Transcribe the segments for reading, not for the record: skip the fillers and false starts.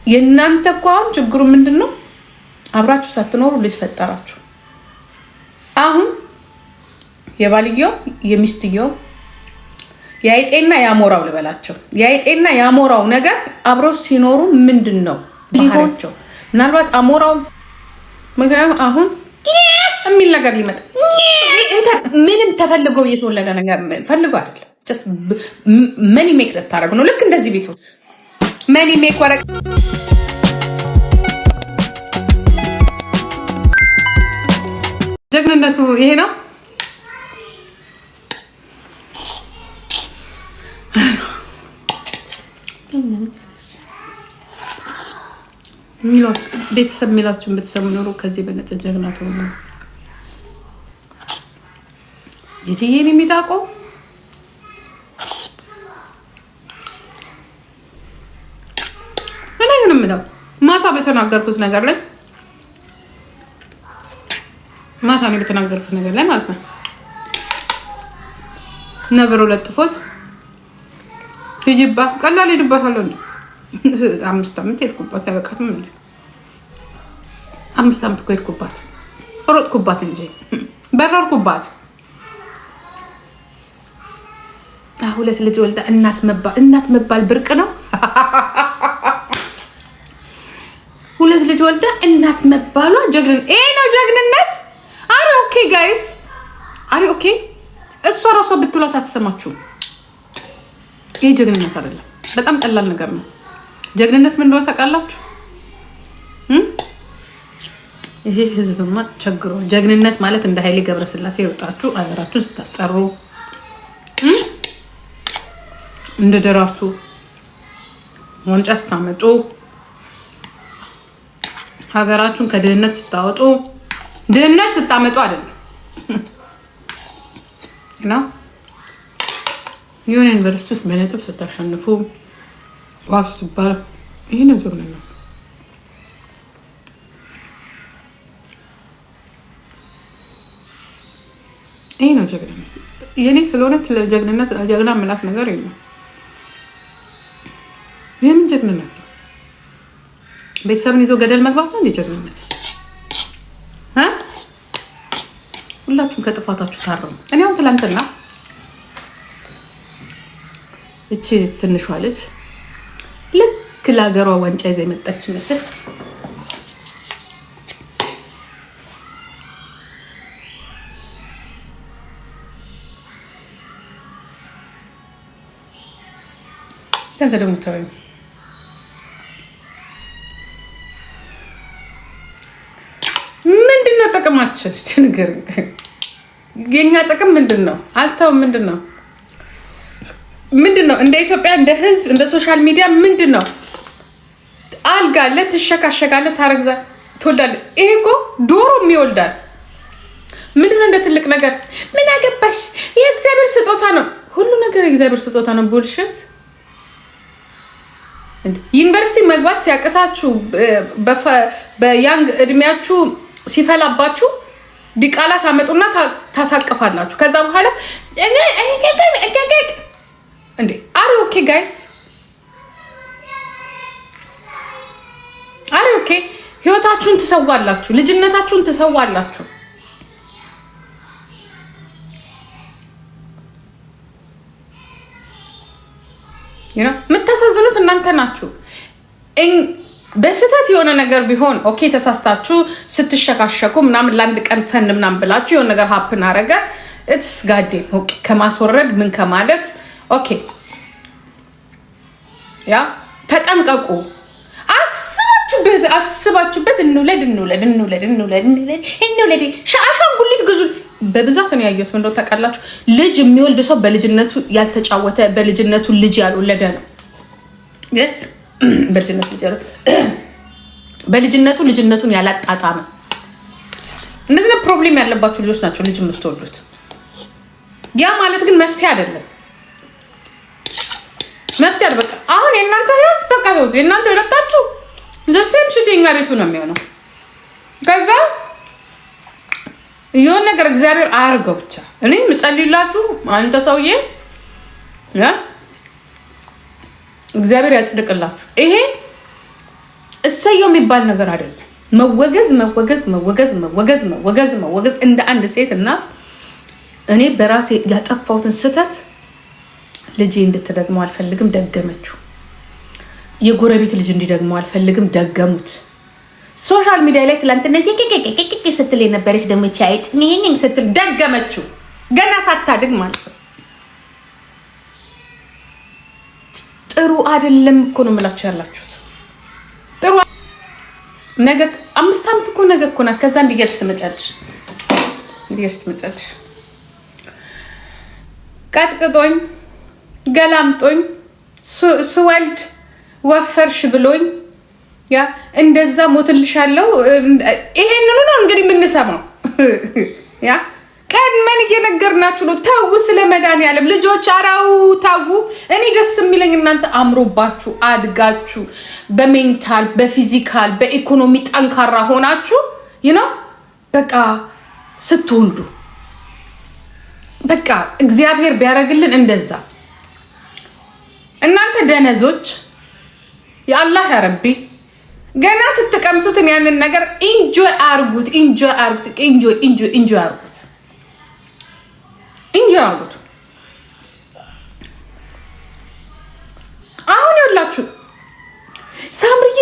የእናንተ እኮ አሁን ችግሩ ምንድነው? አብራችሁ ሳትኖሩ ልጅ ፈጠራችሁ። አሁን የባልየው የሚስትየው ያይጤና ያሞራው ልበላቸው ያይጤና ያሞራው ነገር አብረው ሲኖሩ ምንድነው ባህሪያቸው? ምናልባት አሞራው ምክንያቱም አሁን የሚል ነገር ሊመጣ ምንም ተፈልገው እየተወለደ ነገር ፈልገው አይደለም። just መኒ ሜክ ልታረግ ነው። ልክ እንደዚህ ቤቶች መኒ ሜክ ወረቅ ጀግንነቱ ይሄ ነው። ቤተሰብ የሚላችሁን ብትሰሙ ኖሮ ከዚህ በለጠ ጀግና ትሆኑ። ጂጂዬን የሚዳቆ እኔ ምንም ማታ በተናገርኩት ነገር ላይ ማለት ነው ነብሮ ለጥፎት ይጅባት ቀላል ይድባታል። 5 ዓመት ሄድኩባት ያበቃትም እንዴ 5 ዓመት እኮ ሄድኩባት ሮጥኩባት እንጂ በረርኩባት። ሁለት ልጅ ወልዳ እናት መባል ብርቅ ነው። ሁለት ልጅ ወልዳ እናት መባሏ ጀግንነት። አሪ ኦኬ ጋይስ አሪ ኦኬ። እሷ ራሷ ብትሏት አትሰማችሁም። ይሄ ጀግንነት አይደለም፣ በጣም ቀላል ነገር ነው። ጀግንነት ምን እንደሆነ ታውቃላችሁ? ይሄ ህዝብማ ቸግሮ ጀግንነት ማለት እንደ ኃይሌ ገብረስላሴ ወጣችሁ አገራችሁን ስታስጠሩ፣ እንደ ደራርቱ ወንጫ ስታመጡ፣ ሀገራችሁን ከድህነት ስታወጡ፣ ድህነት ስታመጡ አይደለም እና የሆነ ዩኒቨርሲቲ ውስጥ በነጥብ ስታሸንፉ ዋው ስትባል ይሄ ነው ጀግንነት። ይሄ ነው ጀግንነት። የኔ ስለሆነ ጀግንነት ጀግና የምላት ነገር የለም። የምን ጀግንነት ነው? ቤተሰብን ይዞ ገደል መግባት ነው እንዴ ጀግንነት? ሁላችሁም ከጥፋታችሁ ታረሙ። እኔ አሁን ትላንትና እቺ ትንሿ ልጅ ልክ ለሀገሯ ዋንጫ ይዛ የመጣች ይመስል ስንት ደግሞ ተወኝ። ምንድነው ጥቅማችን? እስቲ ንገረኝ። የኛ ጥቅም ምንድነው? አልተው ምንድነው? እንደ ኢትዮጵያ እንደ ህዝብ እንደ ሶሻል ሚዲያ ምንድነው? አልጋለ ትሸካሸጋለ ታረግዛ ትወልዳለ። ይሄ እኮ ዶሮም ይወልዳል። ምንድነው እንደ ትልቅ ነገር? ምን አገባሽ? የእግዚአብሔር ስጦታ ነው። ሁሉ ነገር የእግዚአብሔር ስጦታ ነው። ቡልሽት። ዩኒቨርሲቲ መግባት ሲያቅታችሁ በያንግ እድሜያችሁ ሲፈላባችሁ ዲቃላ ታመጡና ታሳቅፋላችሁ። ከዛ በኋላ እንዴ አሪ ኦኬ ጋይስ አሪ ኦኬ። ህይወታችሁን ትሰዋላችሁ፣ ልጅነታችሁን ትሰዋላችሁ። የምታሳዝኑት እናንተ ናችሁ። በስተት የሆነ ነገር ቢሆን ኦኬ ተሳስታችሁ ስትሸካሸኩ ምናምን ለአንድ ቀን ፈን ምናምን ብላችሁ የሆነ ነገር ሀፕን አረገ እትስ ጋዴ ኦኬ ከማስወረድ ምን ከማለት ኦኬ ያ ተጠንቀቁ። አስባችሁበት እንውለድ ሻአሻንጉሊት ግዙ። በብዛት ነው ያየሁት። ምን እንደው ታውቃላችሁ? ልጅ የሚወልድ ሰው በልጅነቱ ያልተጫወተ በልጅነቱ ልጅ ያልወለደ ነው። በልጅነቱ ልጅነቱን ያላጣጣመ እንደዚህ ነው። ፕሮብሌም ያለባችሁ ልጆች ናቸው ልጅ የምትወልዱት። ያ ማለት ግን መፍትሄ አይደለም። መፍትሄ አይደለም። በቃ አሁን የእናንተ ህይወት በቃ ህይወት የእናንተ የረጣችሁ ዘሴም ሽቴኛ ቤቱ ነው የሚሆነው። ከዛ የሆነ ነገር እግዚአብሔር አያርገው ብቻ። እኔ ምጸልይላችሁ አንተ ሰውዬ እግዚአብሔር ያጽድቅላችሁ። ይሄ እሰየው የሚባል ነገር አይደለም። መወገዝ እንደ አንድ ሴት እናት እኔ በራሴ ያጠፋሁትን ስህተት ልጄ እንድትደግመው አልፈልግም። ደገመችው። የጎረቤት ልጅ እንዲደግመው አልፈልግም። ደገሙት። ሶሻል ሚዲያ ላይ ትላንትና ስትል የነበረች ደግሞ ቻይት ስትል ደገመችው። ገና ሳታድግ ማለት ነው። ጥሩ አይደለም እኮ ነው የምላችሁ ያላችሁት። ጥሩ ነገ 5 ዓመት እኮ ነገ እኮ ናት። ከዛ እንዲገርሽ ትመጫለሽ። ቀጥቅጦኝ ገላምጦኝ ስወልድ ወፈርሽ ብሎኝ ያ እንደዛ ሞትልሻለሁ። ይሄንኑ ነው እንግዲህ የምንሰማው። ያ ቀድመን እየነገርናችሁ ነው። ተው ስለ መድኃኒዓለም ልጆች፣ አራው ተው። እኔ ደስ የሚለኝ እናንተ አምሮባችሁ አድጋችሁ በሜንታል በፊዚካል በኢኮኖሚ ጠንካራ ሆናችሁ በቃ ስትወልዱ በቃ እግዚአብሔር ቢያደርግልን እንደዛ። እናንተ ደነዞች የአላህ ያረቢ ገና ስትቀምሱትን ያንን ነገር ኢንጆይ አርጉት። አሁን ይኸውላችሁ ሳምሪዬ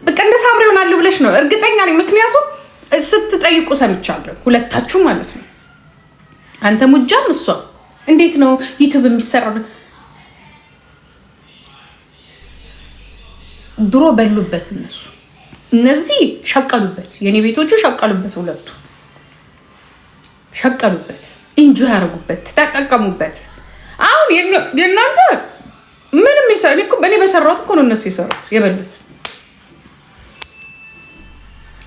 በቃ እንደ ሳምሪ ይሆናሉ ብለሽ ነው እርግጠኛ ነኝ። ምክንያቱም ስትጠይቁ ሰምቻለሁ ሁለታችሁ ማለት ነው። አንተ ሙጃም እሷ እንዴት ነው ዩቲዩብ የሚሰራው? ድሮ በሉበት እነዚህ ሸቀሉበት። የኔ ቤቶቹ ሸቀሉበት። ሁለቱ ሸቀሉበት፣ ኢንጆይ ያደርጉበት፣ ተጠቀሙበት። አሁን የእናንተ ምንም እኔ በሰራሁት እኮ ነው እነሱ የሰሩት የበሉት።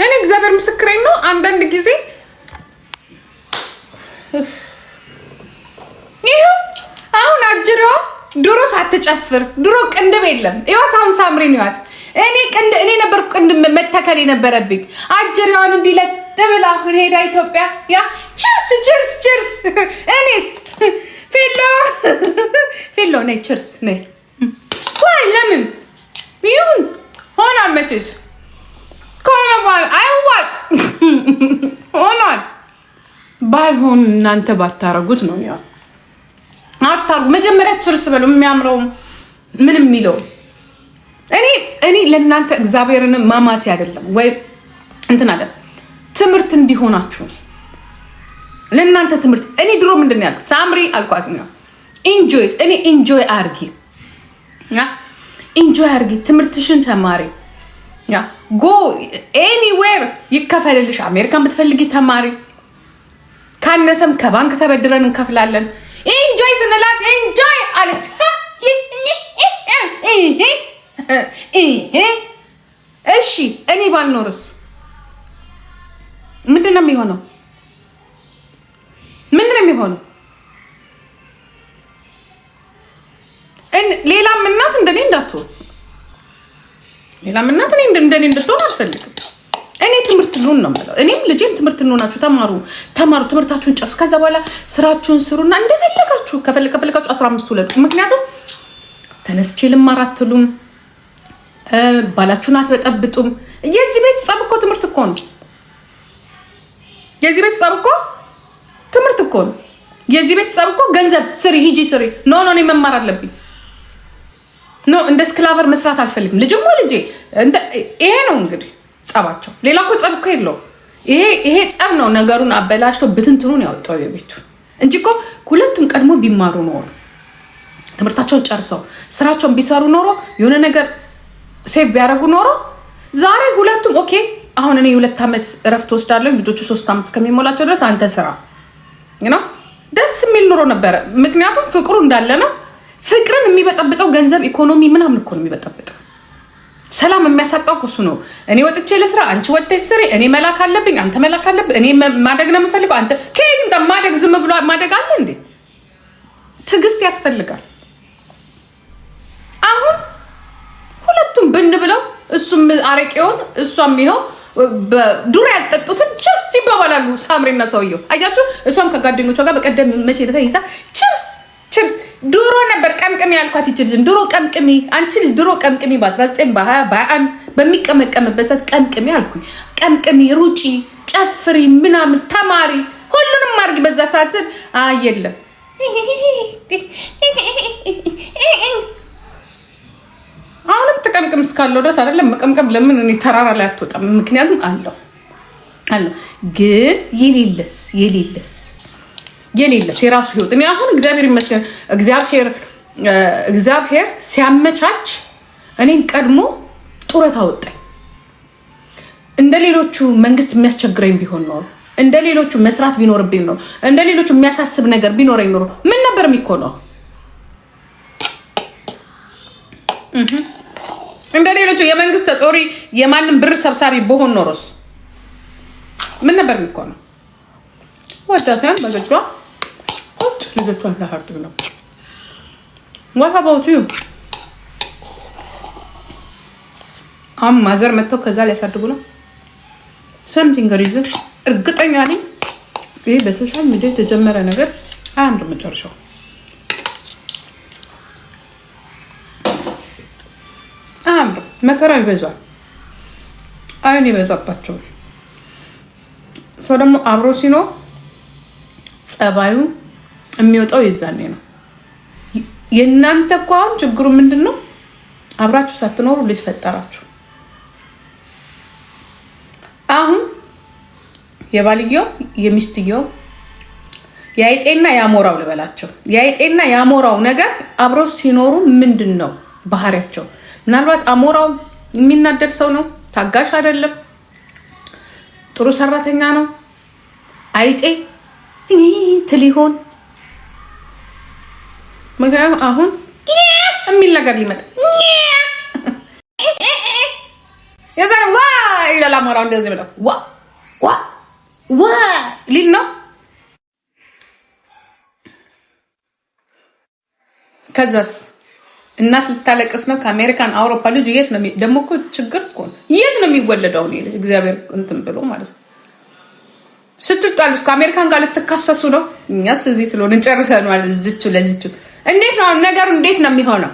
እኔ እግዚአብሔር ምስክሬን ነው። አንዳንድ ጊዜ ይኸው አሁን አጅሬዋ ድሮ ሳትጨፍር ድሮ ቅንድብ የለም። ይኸውት አሁን ሳምሪን ይዋት እኔ ነበርኩ ቅንድብ መተከል የነበረብኝ። አጅሬዋን እንዲለጥ ብላ አሁን ሄዳ ኢትዮጵያ ያ ችርስ እኔስ ፊሎ ነይ ችርስ ነይ። ወይ ለምን ይሁን ሆኗል። መቼስ ከሆነ በኋላ አይዋጥ ሆኗል። ባይሆን እናንተ ባታረጉት ነው ያው አታርጉ። መጀመሪያ ችርስ በሉ። የሚያምረው ምንም የሚለው እኔ ለእናንተ እግዚአብሔርን ማማት አይደለም ወይ እንትን አለ ትምህርት እንዲሆናችሁ ለእናንተ ትምህርት። እኔ ድሮ ምንድን ነው ያልኩት? ሳምሪ አልኳት ነው ኢንጆይ እኔ ኢንጆይ አርጊ ትምህርትሽን ተማሪ ጎ ኤኒዌር ይከፈልልሽ። አሜሪካን ብትፈልጊ ተማሪ፣ ካነሰም ከባንክ ተበድረን እንከፍላለን። ኢንጆይ ስንላት ኢንጆይ አለች። እሺ እኔ ባልኖርስ ምንድን ነው የሚሆነው? ሌላም እናት እንደኔ እንዳትሆን፣ ሌላም እናት እንደኔ እንድትሆን አልፈልግም። እኔ ትምህርት ልሁን ነው የምለው። እኔም ልጄም ትምህርት ልሆናችሁ ተማሩ፣ ትምህርታችሁን ጨርሱ። ከዛ በኋላ ስራችሁን ስሩና እንደፈለጋችሁ ከፈለጋችሁ 15 ውለዱ። ምክንያቱም ተነስቼ ልማር አትሉም፣ ባላችሁን አትበጠብጡም። የዚህ ቤት ጸብ እኮ ትምህርት እኮ ነው። የዚህ ቤት ጸብ እኮ ትምህርት እኮ ነው። የዚህ ቤት ጸብ እኮ ገንዘብ ስሪ፣ ሂጂ ስሪ። ኖ እኔ መማር አለብኝ። ኖ እንደ ስክላቨር መስራት አልፈልግም። ልጅሞ ልጄ ይሄ ነው እንግዲህ ጸባቸው። ሌላ እኮ ጸብ እኮ የለውም። ይሄ ጸብ ነው ነገሩን አበላሽቶ ብትንትኑን ያወጣው የቤቱ እንጂ እኮ ሁለቱም ቀድሞ ቢማሩ ኖሮ ትምህርታቸውን ጨርሰው ስራቸውን ቢሰሩ ኖሮ የሆነ ነገር ሴቭ ቢያደርጉ ኖሮ ዛሬ ሁለቱም ኦኬ። አሁን እኔ 2 ዓመት እረፍት ወስዳለሁ። ልጆቹ 3 ዓመት እስከሚሞላቸው ድረስ አንተ ስራ ነው። ደስ የሚል ኑሮ ነበረ። ምክንያቱም ፍቅሩ እንዳለ ነው። ፍቅርን የሚበጠብጠው ገንዘብ፣ ኢኮኖሚ ምናምን እኮ ነው የሚበጠብጠው። ሰላም የሚያሳጣው እሱ ነው። እኔ ወጥቼ ለስራ፣ አንቺ ወጥተሽ ስሪ። እኔ መላክ አለብኝ፣ አንተ መላክ አለብኝ። እኔ ማደግ ነው የምፈልገው፣ አንተ ከየት ማደግ? ዝም ብሎ ማደግ አለ እንዴ? ትዕግስት ያስፈልጋል። አሁን ሁለቱም ብን ብለው እሱም አረቄውን እሷም ይኸው ዱር ያልጠጡትን ችርስ ይባባላሉ። ሳምሪና ሰውየው አያችሁ። እሷም ከጓደኞቿ ጋር በቀደም መቼ ለታ ይዛ ችርስ ድሮ ነበር ቀምቅሚ ያልኳት ይችላል። ድሮ ቀምቅሚ አንቺ ልጅ ድሮ ቀምቅሚ በ19 በ20 በ21 በሚቀመቀምበት ሰዓት ቀምቅሚ አልኩኝ። ቀምቅሚ፣ ሩጪ፣ ጨፍሪ፣ ምናምን ተማሪ፣ ሁሉንም አድርጊ በዛ ሰዓት የለም። አሁንም ተቀምቅም እስካለው ድረስ አይደለም መቀምቀም። ለምን እኔ ተራራ ላይ አትወጣም? ምክንያቱም አለው ግን የሌለስ የራሱ ህይወት። እኔ አሁን እግዚአብሔር ይመስገን እግዚአብሔር ሲያመቻች እኔን ቀድሞ ጡረታ አወጣኝ። እንደ ሌሎቹ መንግስት የሚያስቸግረኝ ቢሆን ኖሮ፣ እንደ ሌሎቹ መስራት ቢኖርብኝ ኖሮ፣ እንደ ሌሎቹ የሚያሳስብ ነገር ቢኖረኝ ኖሮ ምን ነበር የሚኮነው? እንደ ሌሎቹ የመንግስት ተጦሪ የማንም ብር ሰብሳቢ በሆን ኖሮስ ምን ነበር የሚኮነው? ወዳሳን በገጇ ቁጭ ልጆቿን ታሃርድ ነው። What about you? ማዘር መጥተው ከዛ ሊያሳድጉ ነው። ሰምቲንግ ሪዝን እርግጠኛ ነኝ ይሄ በሶሻል ሚዲያ የተጀመረ ነገር አንድ መጨረሻው መከራ ይበዛል፣ አይን ይበዛባቸው። ሰው ደግሞ አብሮ ሲኖር ጸባዩ የሚወጣው ይዛኔ ነው። የእናንተ እኮ አሁን ችግሩ ምንድን ነው? አብራችሁ ሳትኖሩ ልጅ ፈጠራችሁ። አሁን የባልየው የሚስትየው የአይጤና ያሞራው ልበላቸው፣ የአይጤና ያሞራው ነገር አብረው ሲኖሩ ምንድን ነው ባህሪያቸው? ምናልባት አሞራው የሚናደድ ሰው ነው፣ ታጋሽ አይደለም፣ ጥሩ ሰራተኛ ነው። አይጤ ትል ይሆን? ምክንያቱም አሁን የሚል ነገር ሊመጣ የዛሬ ዋ ይላል አሞራው። እንደዚህ ብለው ዋ ሊል ነው። ከዛስ እናት ልታለቅስ ነው። ከአሜሪካን አውሮፓ ልጁ የት ነው ደግሞ? እኮ ችግር እኮ ነው። የት ነው የሚወለደው? ነው ልጅ እግዚአብሔር እንትን ብሎ ማለት ነው። ስትጣሉስ ከአሜሪካን ጋር ልትካሰሱ ነው። እኛስ እዚህ ስለሆነ እንጨርሰናል። እዚቹ ለዚቹ እንዴት ነው ነገሩ? እንዴት ነው የሚሆነው?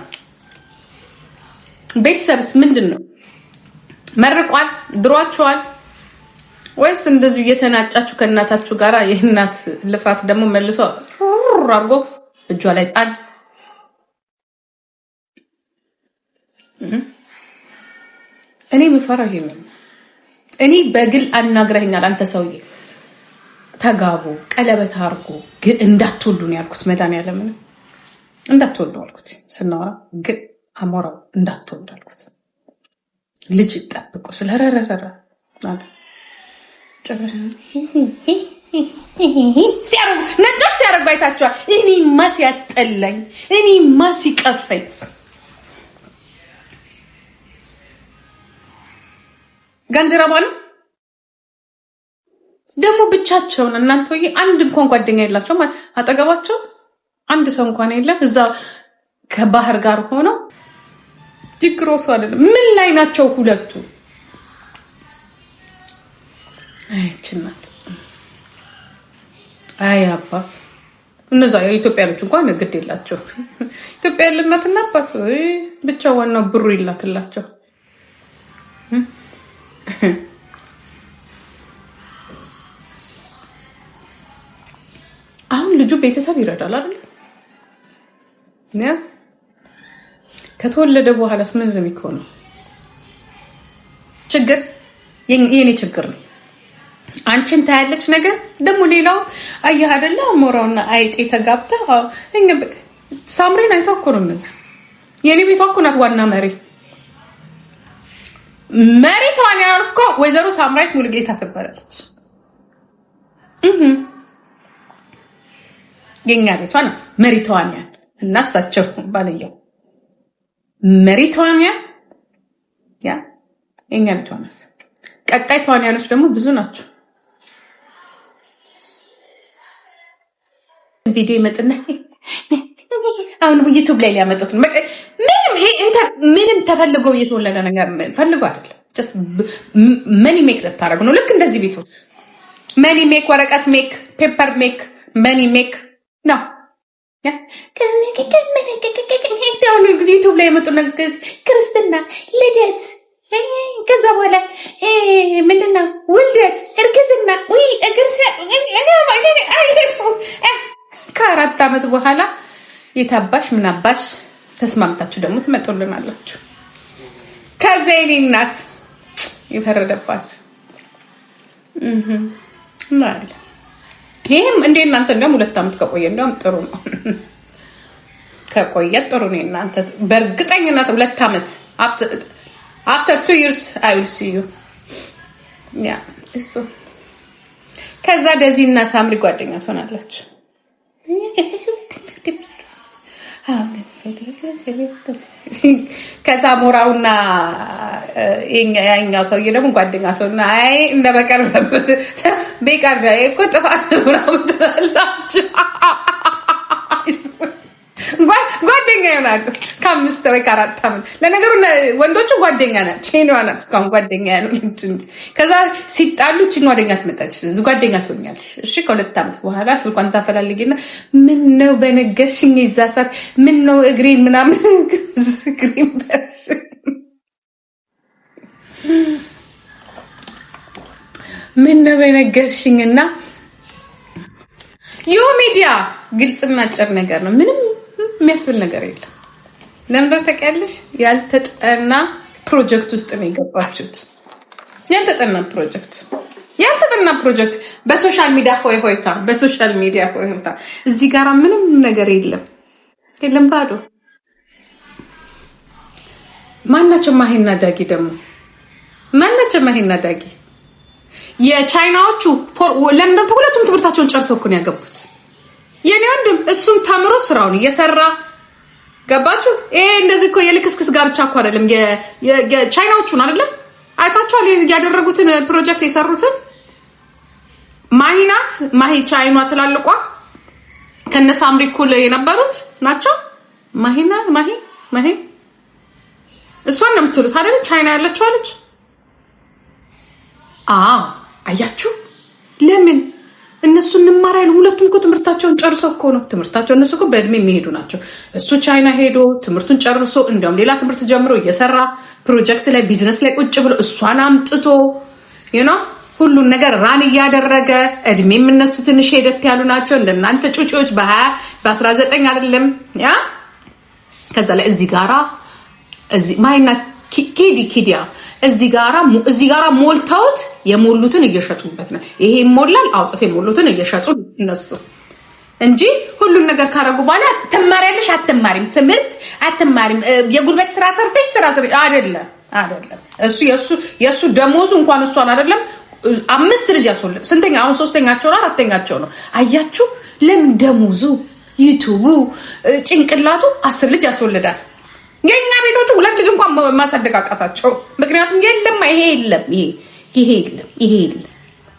ቤተሰብስ ምንድን ነው? መርቋል? ድሯችኋል? ወይስ እንደዚሁ እየተናጫችሁ ከእናታችሁ ጋር የእናት ልፋት ደግሞ መልሶ አድርጎ እጇ ላይ ጣል? እኔ ምፈራ ይሄ ነው። እኔ በግል አናግረኛል። አንተ ሰውዬ ተጋቡ፣ ቀለበት አድርጎ ግን እንዳትወልዱ ነው ያልኩት። መድኃኒዓለም እንዳትወልዱ አልኩት። ስናወራ ግን አሞራው እንዳትወልዱ አልኩት። ልጅ ጠብቆ ስለረረረ አለ ሲያረጉ ነጮች ሲያረጉ አይታችኋል። እኔማ ሲያስጠላኝ፣ እኔማ ሲቀፈኝ ጋንጀራባ ነው ደግሞ ብቻቸውን። እናንተ ወይ አንድ እንኳን ጓደኛ የላቸውም አጠገባቸው፣ አንድ ሰው እንኳን የለም። እዛ ከባህር ጋር ሆነው ዲግሮስ አይደለም ምን ላይ ናቸው ሁለቱ? አይችናት አይ አባት እነዛ የኢትዮጵያ ልጅ እንኳን ግድ የላቸው። ኢትዮጵያ ያለ እናትና አባት ብቻ ዋናው ብሩ ይላክላቸው። አሁን ልጁ ቤተሰብ ይረዳል አይደል? ከተወለደ በኋላስ ምን ነው የሚሆነው? ችግር የኔ ችግር ነው። አንቺን ታያለች ነገር ደግሞ ሌላው አየህ አይደለ? አሞራውና አይጤ ተጋብታ እኛ ሳምሪን አይተው እኮ ነው እነዚህ የኔ ቤቷ እኮ ናት ዋና መሪቷን ያልኮ ወይዘሮ ሳምራይት ሙሉጌታ ትባላለች። የኛ ቤቷ ናት መሪቷን ያን እና እሳቸው ባልየው መሪቷን ያ የኛ ቤቷ ናት። ቀጣይ ተዋንያኖች ደግሞ ብዙ ናቸው። ቪዲዮ ይመጥና አሁን ዩቲዩብ ላይ ሊያመጡት ምንም ተፈልገው እየተወለደ ነገር ፈልጎ አይደለም። just መኒ ሜክ ልታረጉ ነው። ልክ እንደዚህ ቤቶች መኒ ሜክ፣ ወረቀት ሜክ፣ ፔፐር ሜክ፣ መኒ ሜክ ነው ዩቱብ ላይ የመጡ ክርስትና፣ ልደት፣ ከዛ በኋላ ምንድነው ውልደት፣ እርግዝና፣ እግር ከ4 ዓመት በኋላ የታባሽ ምናባሽ ተስማምታችሁ ደግሞ ትመጡልናላችሁ። ከዛ የኔ እናት የፈረደባት ማለት ይሄም እንደ እናንተ እንደውም 2 ዓመት ከቆየ እንደውም ጥሩ ነው። ከቆየ ጥሩ ነው። እናንተ በእርግጠኝነት 2 ዓመት after 2 years I will see you እሱ ከዛ ደዚህ እና ሳምሪ ጓደኛ ትሆናላችሁ። ከዛ ሞራውና ያኛው ሰውዬ ደግሞ ጓደኛ ትሆና አይ እንደበቀርበት በቃ እኮ ጥፋት ነው ትላላችሁ። ጓደኛ ይሆናሉ ከ5 ወይ ከ4 ዓመት። ለነገሩ ወንዶቹ ጓደኛ ናቸው። ቼንዋ ናት እስካሁን ጓደኛ ያሉት። ከዛ ሲጣሉ ቺን ጓደኛ ትመጣች፣ ጓደኛ ትሆኛለሽ። እሺ ከ2 ዓመት በኋላ ስልኳን ታፈላልጊና ምን ነው በነገርሽኝ የዛ ሰዓት ምን ነው እግሬን ምናምን እግሬን በስ ምን ነው በነገርሽኝና ዩ ሚዲያ ግልጽ ማጨር ነገር ነው። ምንም የሚያስብል ነገር የለም። ለምን ታውቂያለሽ? ያልተጠና ፕሮጀክት ውስጥ ነው የገባችሁት። ያልተጠና ፕሮጀክት በሶሻል ሚዲያ ሆይታ እዚህ ጋር ምንም ነገር የለም ባዶ። ማናቸው ማሂና ዳጊ ደግሞ የቻይናዎቹ ለምን ሁለቱም ትምህርታቸውን ጨርሰው እኮ ነው ያገቡት። የኔ ወንድም እሱም ተምሮ ስራውን እየሰራ ገባችሁ። እንደዚህ እኮ የልክስክስ ጋብቻ እኮ አይደለም። የቻይናዎቹን አይደለም አይታችኋል ያደረጉትን ፕሮጀክት የሰሩትን። ማሂ ቻይኗ ትላልቋ ከነሳምሪ እኩል የነበሩት ናቸው። ማሂ እሷን ነው የምትሉት አይደል? ቻይና ያለችው አለች። አያችሁ ለምን እነሱ እንማራለን። ሁለቱም እኮ ትምህርታቸውን ጨርሰው እኮ ነው ትምህርታቸው። እነሱ እኮ በእድሜ የሚሄዱ ናቸው። እሱ ቻይና ሄዶ ትምህርቱን ጨርሶ እንደውም ሌላ ትምህርት ጀምሮ እየሰራ ፕሮጀክት ላይ ቢዝነስ ላይ ቁጭ ብሎ እሷን አምጥቶ ሁሉን ነገር ራን እያደረገ እድሜም እነሱ ትንሽ ሄደት ያሉ ናቸው። እንደናንተ ጩጪዎች በ19 አይደለም ያ ከዛ ላይ እዚህ ጋራ ማይና ኪዲያ እዚህ ጋራ ሞልተውት የሞሉትን እየሸጡበት ነው። ይሄ ሞላል አውጥተው የሞሉትን እየሸጡ እነሱ እንጂ ሁሉን ነገር ካረጉ በኋላ ተማሪያለሽ አትማሪም፣ ትምህርት አትማሪም፣ የጉልበት ስራ ሰርተሽ አይደለም። የሱ ደሞዙ እንኳን እሷን አይደለም 5 ልጅ ያስወልድ። ስንተኛ አሁን 3ኛቸው ነው 4ኛቸው ነው። አያችሁ ለምን ደሞዙ ዩቲዩቡ ጭንቅላቱ 10 ልጅ ያስወልዳል። የኛ ቤቶቹ 2 ልጅ እንኳን ማሳደግ አቃታቸው። ምክንያቱም ይሄ የለም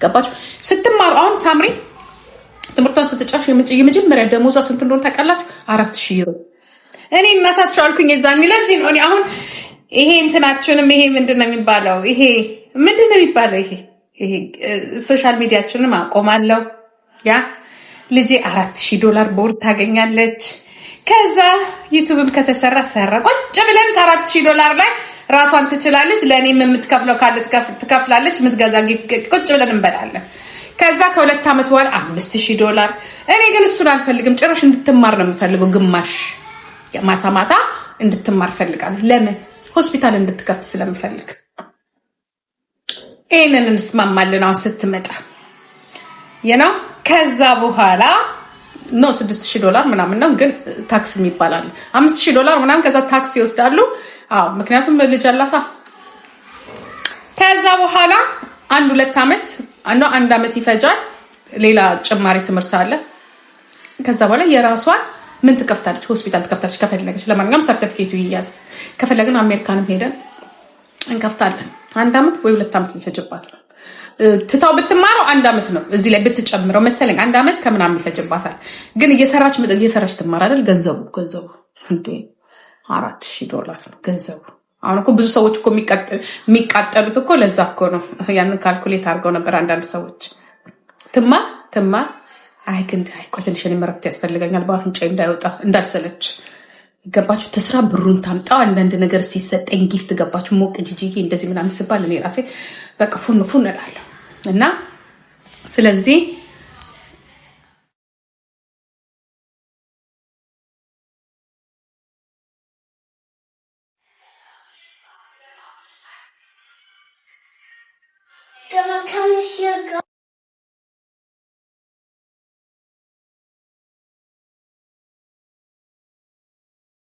ገባችሁ? ስትማሩ አሁን ሳምሪ ትምህርቷን ስትጨርሽ የመጀመሪያ ደሞዟ ስንት እንደሆነ ታውቃላችሁ? 4000 ዩሮ። እኔ እናታችሁ አልኩኝ የዛኔ። ለዚህ ነው እኔ አሁን ይሄ እንትናችሁንም ይሄ ምንድነው የሚባለው ይሄ ሶሻል ሚዲያችሁንም አቆማለሁ። ያ ልጄ $4000 በወር ታገኛለች። ከዛ ዩቲዩብም ከተሰራ ቁጭ ብለን $4000 ላይ ራሷን ትችላለች። ለኔም የምትከፍለው ካለ ትከፍላለች። የምትገዛ ቁጭ ብለን እንበላለን። ከዛ ከ2 ዓመት በኋላ $5000። እኔ ግን እሱን አልፈልግም። ጭራሽ እንድትማር ነው የምፈልገው። ግማሽ ማታ እንድትማር ፈልጋለሁ። ለምን? ሆስፒታል እንድትከፍት ስለምፈልግ። ይሄንን እንስማማለን። አሁን ስትመጣ ከዛ በኋላ ነው $6000 ምናምን ነው፣ ግን ታክስ የሚባላል $5000 ምናምን። ከዛ ታክስ ይወስዳሉ። ምክንያቱም ልጅ አላታ። ከዛ በኋላ 1-2 ዓመት እና 1 ዓመት ይፈጃል። ሌላ ጭማሪ ትምህርት አለ። ከዛ በኋላ የራሷን ምን ትከፍታለች? ሆስፒታል ትከፍታለች ከፈለገች። ለማንኛውም ሰርቲፊኬቱ ይያዝ። ከፈለግን አሜሪካንም ሄደን እንከፍታለን። 1 ዓመት ወይ 2 ዓመት ይፈጅባታል። ትታው ብትማረው 1 ዓመት ነው። እዚህ ላይ ብትጨምረው መሰለኝ 1 ዓመት ከምናምን ይፈጅባታል። ግን እየሰራች ትማር አይደል? ገንዘቡ እንዴ $4000 ነው ገንዘቡ። አሁን እኮ ብዙ ሰዎች እኮ የሚቃጠሉት እኮ ለዛ እኮ ነው። ያንን ካልኩሌት አድርገው ነበር አንዳንድ ሰዎች። ትማር አይ ግን ቆይ ትንሽ እኔም እረፍት ያስፈልገኛል፣ በአፍንጫ እንዳይወጣ እንዳልሰለች። ገባችሁ? ትስራ ብሩን ታምጣው። አንዳንድ ነገር ሲሰጠኝ ጊፍት ገባችሁ? ሞቅ ጂጂዬ እንደዚህ ምናምን ስባል እኔ ራሴ በቃ ፉን ፉን እላለሁ እና ስለዚህ